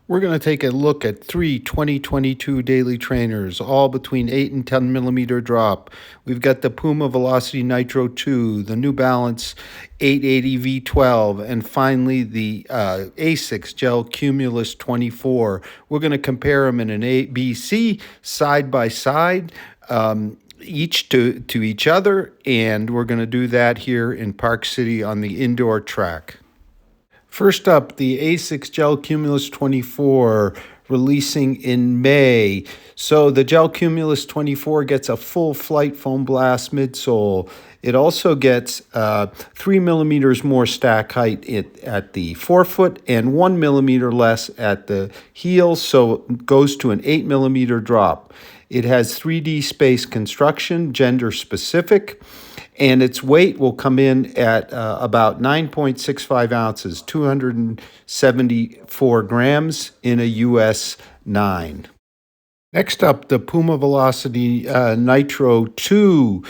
We're going to take a look at three 2022 daily trainers, all between 8 and 10 millimeter drop. We've got the Puma Velocity Nitro 2, the New Balance 880 V12, and finally the ASICS GEL-Cumulus 24. We're going to compare them in an ABC side by side. Each to each other, and we're going to do that here in Park City on the indoor track. First up, the ASICS GEL-Cumulus 24, releasing in May. So the GEL-Cumulus 24 gets a full flight foam blast midsole. It also gets 3 millimeters more stack height at the forefoot and 1 millimeter less at the heel, so it goes to an 8 millimeter drop. It has 3D space construction, gender specific, and its weight will come in at about 9.65 ounces, 274 grams in a US 9. Next up, the Puma Velocity Nitro 2.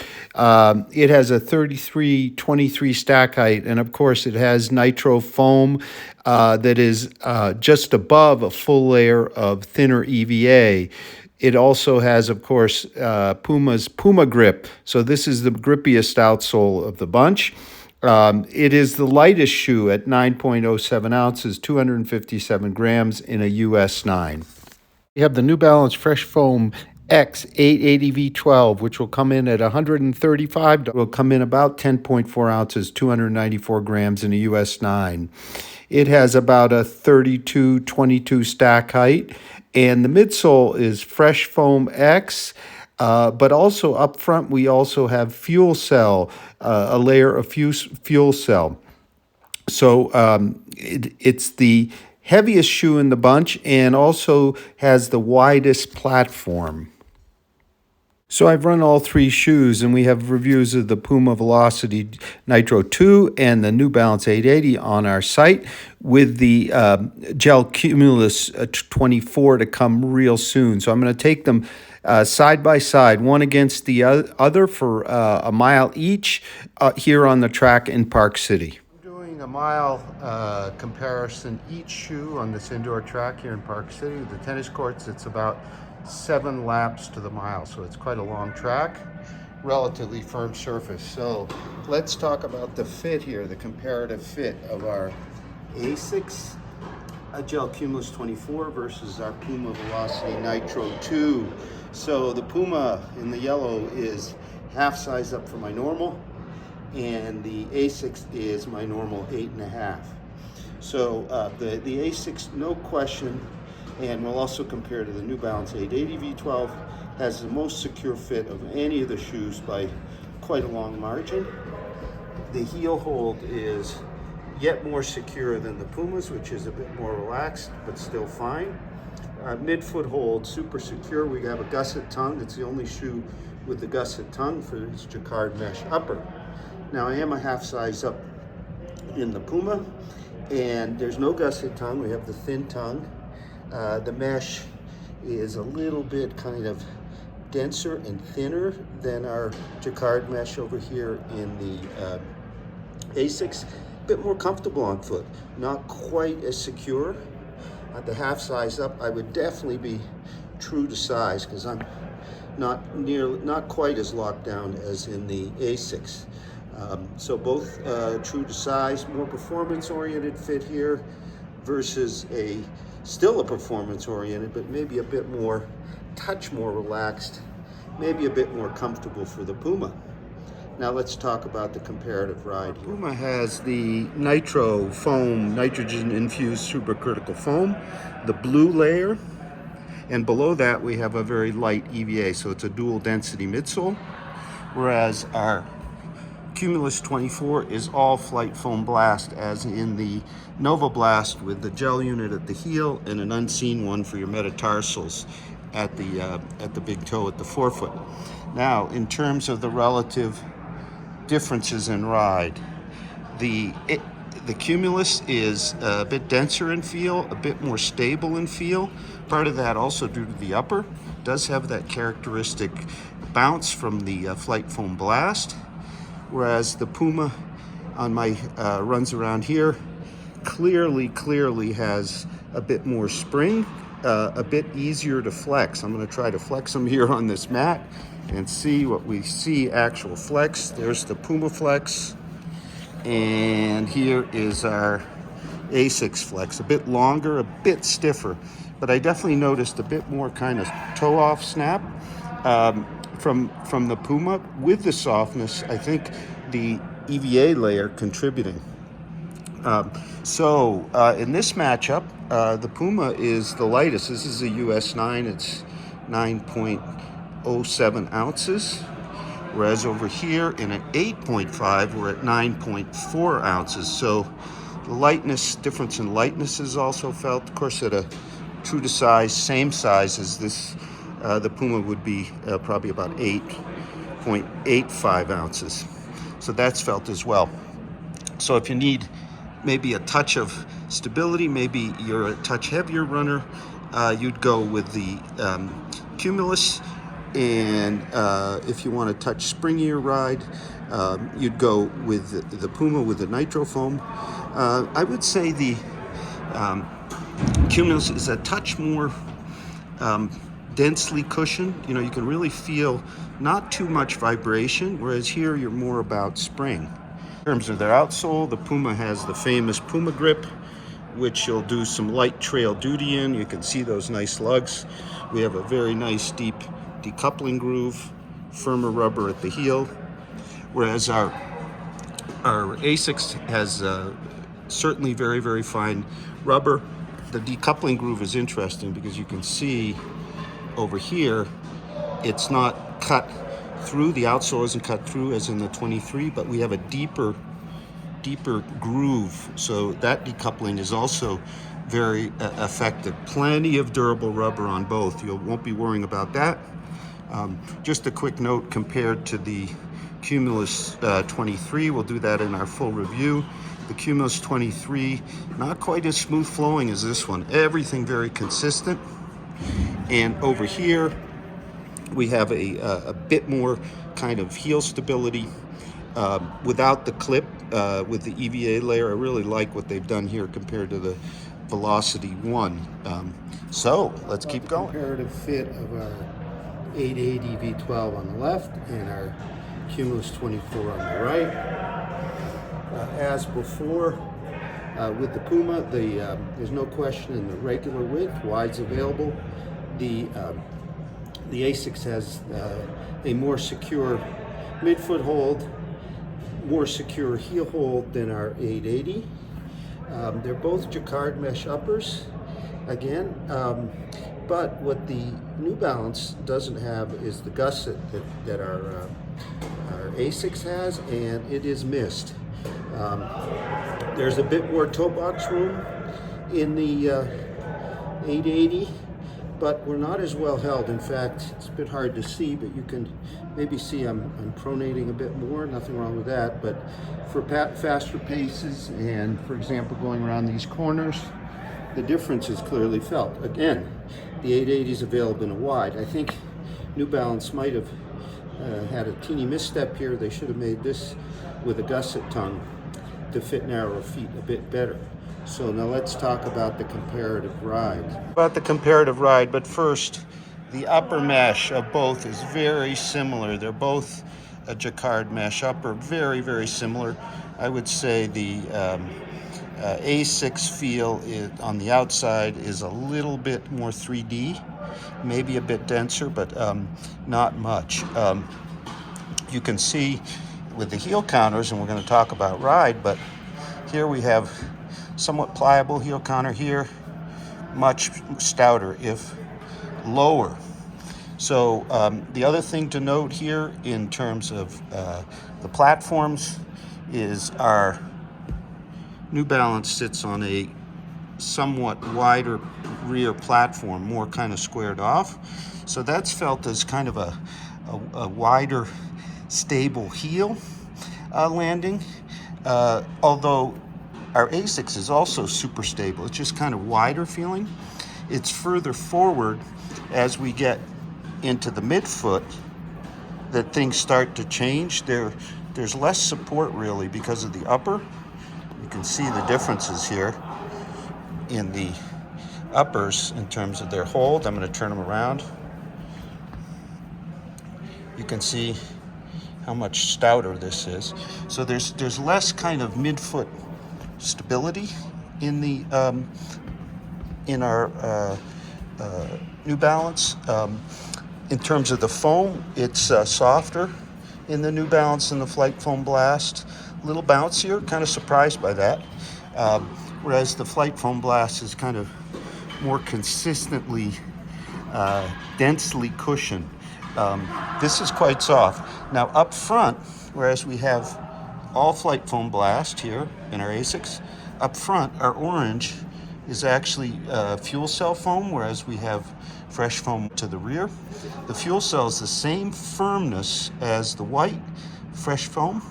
It has a 33-23 stack height, and of course it has nitro foam that is just above a full layer of thinner EVA. It also has, of course, Puma's Puma Grip. So this is the grippiest outsole of the bunch. It is the lightest shoe at 9.07 ounces, 257 grams in a US 9. We have the New Balance Fresh Foam X 880 V12, which will come in at 135, will come in about 10.4 ounces, 294 grams in a US 9. It has about a 32-22 stack height, and the midsole is Fresh Foam X, but also up front we also have Fuel Cell, a layer of Fuel Cell. So it's the heaviest shoe in the bunch and also has the widest platform. So I've run all three shoes, and we have reviews of the Puma Velocity Nitro 2 and the New Balance 880 on our site, with the GEL-Cumulus 24 to come real soon. So I'm going to take them side by side, one against the other for a mile each here on the track in Park City. I'm doing a mile comparison each shoe on this indoor track here in Park City. The tennis courts, it's about 7 laps to the mile, so it's quite a long track, relatively firm surface. So let's talk about the fit here, the comparative fit of our ASICS GEL-Cumulus 24 versus our Puma Velocity Nitro 2. So the Puma in the yellow is half size up from my normal, and the ASICS is my normal 8.5. So the ASICS, no question, and we'll also compare to the New Balance 880 V12, has the most secure fit of any of the shoes by quite a long margin. The heel hold is yet more secure than the Pumas, which is a bit more relaxed, but still fine. Midfoot hold, super secure. We have a gusset tongue. It's the only shoe with the gusset tongue for its jacquard mesh upper. Now I am a half size up in the Puma, and there's no gusset tongue. We have the thin tongue. The mesh is a little bit kind of denser and thinner than our jacquard mesh over here in the ASICS. A bit more comfortable on foot, not quite as secure. At the half size up, I would definitely be true to size because I'm not quite as locked down as in the ASICS. So both true to size, more performance-oriented fit here versus still a performance-oriented, but maybe a bit more more relaxed, maybe a bit more comfortable for the Puma. Now let's talk about the comparative ride here. Puma has the nitro foam, nitrogen-infused supercritical foam, the blue layer, and below that we have a very light EVA, so it's a dual density midsole, whereas our Cumulus 24 is all flight foam blast, as in the Nova Blast, with the gel unit at the heel and an unseen one for your metatarsals at the big toe at the forefoot. Now, in terms of the relative differences in ride, the Cumulus is a bit denser in feel, a bit more stable in feel. Part of that also due to the upper. It does have that characteristic bounce from the flight foam blast, whereas the Puma on my runs around here clearly has a bit more spring, a bit easier to flex. I'm going to try to flex them here on this mat and see what we see actual flex. There's the Puma Flex, and here is our ASICS Flex. A bit longer, a bit stiffer, but I definitely noticed a bit more kind of toe-off snap from the Puma with the softness. I think the EVA layer contributing. In this matchup, the Puma is the lightest. This is a US 9. It's 9.07 ounces. Whereas over here in an 8.5, we're at 9.4 ounces. So the lightness, difference in lightness is also felt. Of course, at a true to size, same size as this, the Puma would be probably about 8.85 ounces. So that's felt as well. So if you need maybe a touch of stability, maybe you're a touch heavier runner, you'd go with the Cumulus. And if you want a touch springier ride, you'd go with the Puma with the Nitro foam. I would say the Cumulus is a touch more densely cushioned. You know, you can really feel not too much vibration, whereas here you're more about spring. In terms of their outsole, the Puma has the famous Puma grip, which you'll do some light trail duty in. You can see those nice lugs. We have a very nice deep decoupling groove, firmer rubber at the heel, whereas our Asics has certainly very fine rubber. The decoupling groove is interesting because you can see over here it's not cut through, the outsole isn't cut through as in the 23, but we have a deeper groove, so that decoupling is also very effective. Plenty of durable rubber on both. You won't be worrying about that. Just a quick note compared to the Cumulus 23, we'll do that in our full review. The Cumulus 23, not quite as smooth flowing as this one. Everything very consistent. And over here, we have a bit more kind of heel stability without the clip, with the EVA layer. I really like what they've done here compared to the Velocity 1. So let's keep going. Comparative fit of our 880 V12 on the left and our Cumulus 24 on the right. As before, with the Puma, there's no question in the regular width, wide's available. The Asics has a more secure midfoot hold, more secure heel hold than our 880. They're both jacquard mesh uppers, again, but what the New Balance doesn't have is the gusset that our Asics has, and it is missed. There's a bit more toe box room in the 880, but we're not as well held. In fact, it's a bit hard to see, but you can maybe see I'm pronating a bit more. Nothing wrong with that, but for faster paces and, for example, going around these corners, the difference is clearly felt. Again, the 880 is available in a wide. I think New Balance might have had a teeny misstep here. They should have made this with a gusset tongue to fit narrower feet a bit better. So now let's talk about the comparative ride. But first, the upper mesh of both is very similar. They're both a jacquard mesh upper, very similar. I would say the Asics feel on the outside is a little bit more 3D, maybe a bit denser, but not much. You can see with the heel counters, and we're going to talk about ride, but here we have somewhat pliable heel counter here, much stouter, if lower. So the other thing to note here in terms of the platforms is our New Balance sits on a somewhat wider rear platform, more kind of squared off. So that's felt as kind of a wider, stable heel landing. Although our Asics is also super stable. It's just kind of wider feeling. It's further forward as we get into the midfoot that things start to change. There's less support really because of the upper. You can see the differences here in the uppers in terms of their hold. I'm going to turn them around. You can see how much stouter this is. So there's less kind of midfoot stability in the in our New Balance. In terms of the foam, it's softer in the New Balance than the Flight Foam Blast. A little bouncier, kind of surprised by that. Whereas the Flight Foam Blast is kind of more consistently densely cushioned. This is quite soft. Now up front, whereas we have all Flight Foam Blast here in our ASICs, up front our orange is actually fuel cell foam, whereas we have fresh foam to the rear. The fuel cell is the same firmness as the white fresh foam,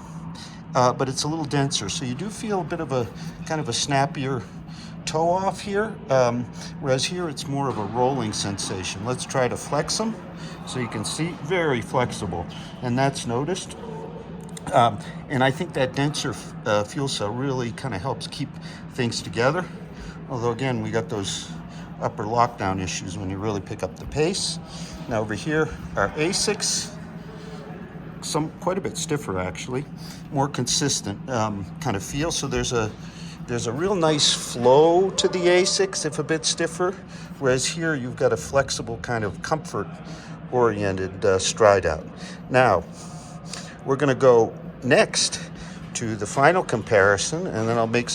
but it's a little denser. So you do feel a bit of a kind of a snappier toe off here, whereas here it's more of a rolling sensation. Let's try to flex them so you can see, very flexible, and that's noticed. And I think that denser fuel cell really kind of helps keep things together. Although again, we got those upper lockdown issues when you really pick up the pace. Now over here, our ASICs, quite a bit stiffer actually, more consistent kind of feel. So there's a real nice flow to the ASICs, if a bit stiffer, whereas here you've got a flexible kind of comfort-oriented stride out. Now, we're going to go next to the final comparison, and then I'll make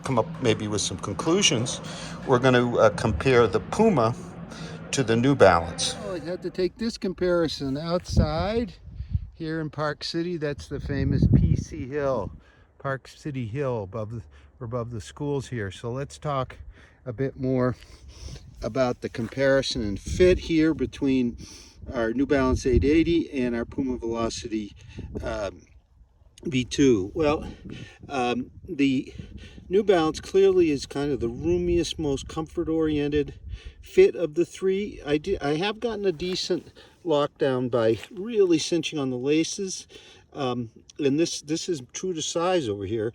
come up maybe with some conclusions. We're going to compare the Puma to the New Balance. Oh, I had to take this comparison outside here in Park City. That's the famous PC Hill, Park City Hill, above the schools here. So let's talk a bit more about the comparison and fit here between our New Balance 880 and our Puma Velocity V2. Well, the New Balance clearly is kind of the roomiest, most comfort-oriented fit of the three. I have gotten a decent lockdown by really cinching on the laces, and this is true to size over here.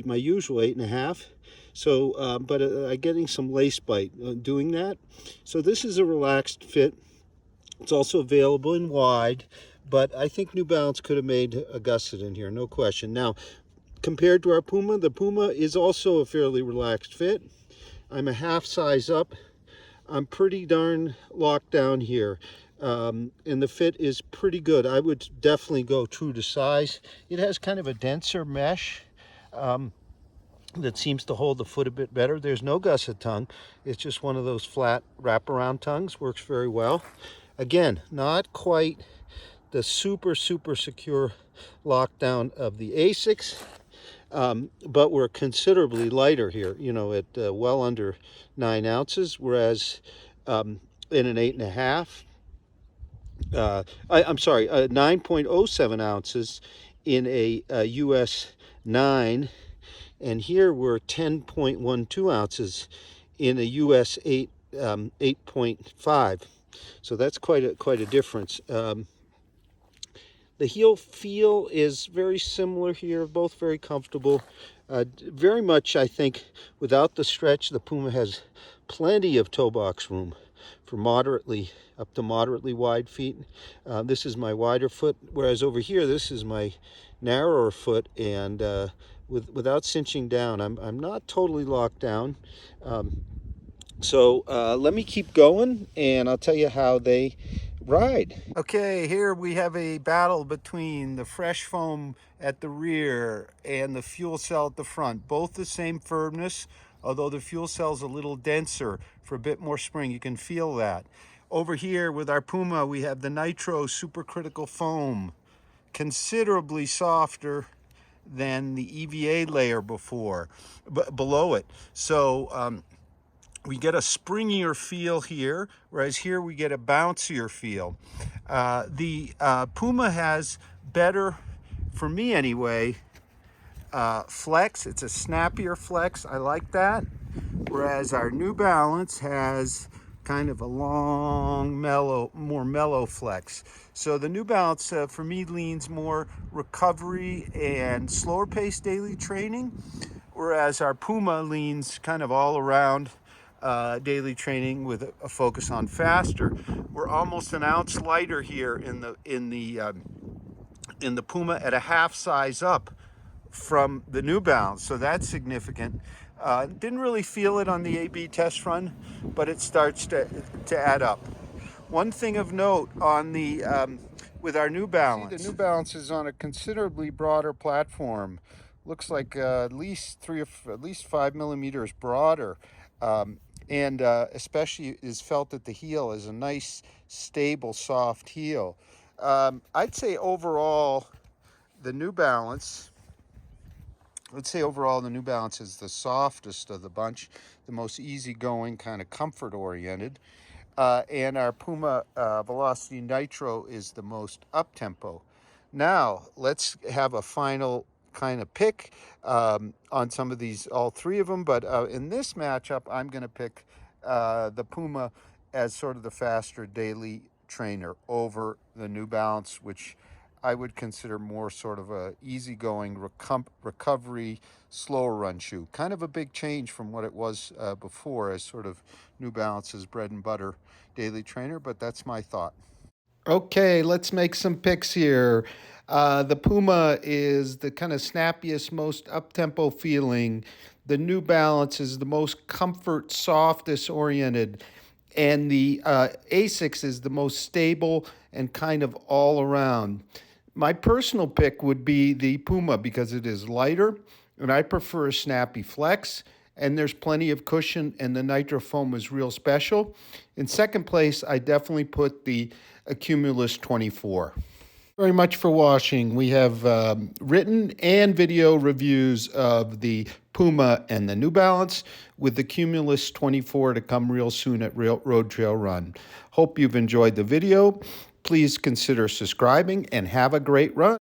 My usual 8.5. So, but I'm getting some lace bite doing that. So this is a relaxed fit. It's also available in wide, but I think New Balance could have made a gusset in here, no question. Now, compared to our Puma, the Puma is also a fairly relaxed fit. I'm a half size up. I'm pretty darn locked down here, and the fit is pretty good. I would definitely go true to size. It has kind of a denser mesh that seems to hold the foot a bit better. There's no gusset tongue. It's just one of those flat wraparound tongues. Works very well. Again, not quite the super secure lockdown of the ASICs, but we're considerably lighter here, you know, at well under 9 ounces, whereas in an 8.5, I'm sorry, 9.07 ounces in a US 9, and here we're 10.12 ounces in a US 8, 8.5. So that's quite a difference. The heel feel is very similar here, both very comfortable. Very much, I think, without the stretch, the Puma has plenty of toe box room for up to moderately wide feet. This is my wider foot, whereas over here, this is my narrower foot, and without cinching down, I'm not totally locked down. So let me keep going, and I'll tell you how they ride. Okay, here we have a battle between the fresh foam at the rear and the fuel cell at the front. Both the same firmness, although the fuel cell is a little denser for a bit more spring. You can feel that. Over here with our Puma, we have the Nitro supercritical foam, considerably softer than the EVA layer below it. So we get a springier feel here, whereas here we get a bouncier feel. The Puma has better, for me anyway, flex. It's a snappier flex. I like that. Whereas our New Balance has kind of a long, mellow, more mellow flex. So the New Balance for me leans more recovery and slower pace daily training, whereas our Puma leans kind of all around daily training with a focus on faster. We're almost an ounce lighter here in the Puma at a half size up from the New Balance, so that's significant. Didn't really feel it on the AB test run, but it starts to add up. One thing of note on the with our New Balance, the New Balance is on a considerably broader platform. Looks like at least 5 millimeters broader, and especially is felt at the heel as a nice, stable, soft heel. I'd say overall, the New Balance. Let's say overall the New Balance is the softest of the bunch, the most easygoing, kind of comfort oriented. And our Puma Velocity Nitro is the most up-tempo. Now, let's have a final kind of pick on some of these, all three of them. But in this matchup, I'm going to pick the Puma as sort of the faster daily trainer over the New Balance, which I would consider more sort of a easygoing recovery, slower run shoe. Kind of a big change from what it was before as sort of New Balance's bread and butter daily trainer, but that's my thought. Okay, let's make some picks here. The Puma is the kind of snappiest, most up-tempo feeling. The New Balance is the most comfort, softest oriented. And the ASICS is the most stable and kind of all around. My personal pick would be the Puma because it is lighter and I prefer a snappy flex, and there's plenty of cushion, and the Nitro foam is real special. In second place, I definitely put the Cumulus 24. Very much for watching. We have written and video reviews of the Puma and the New Balance, with the Cumulus 24 to come real soon at Road Trail Run. Hope you've enjoyed the video. Please consider subscribing and have a great run.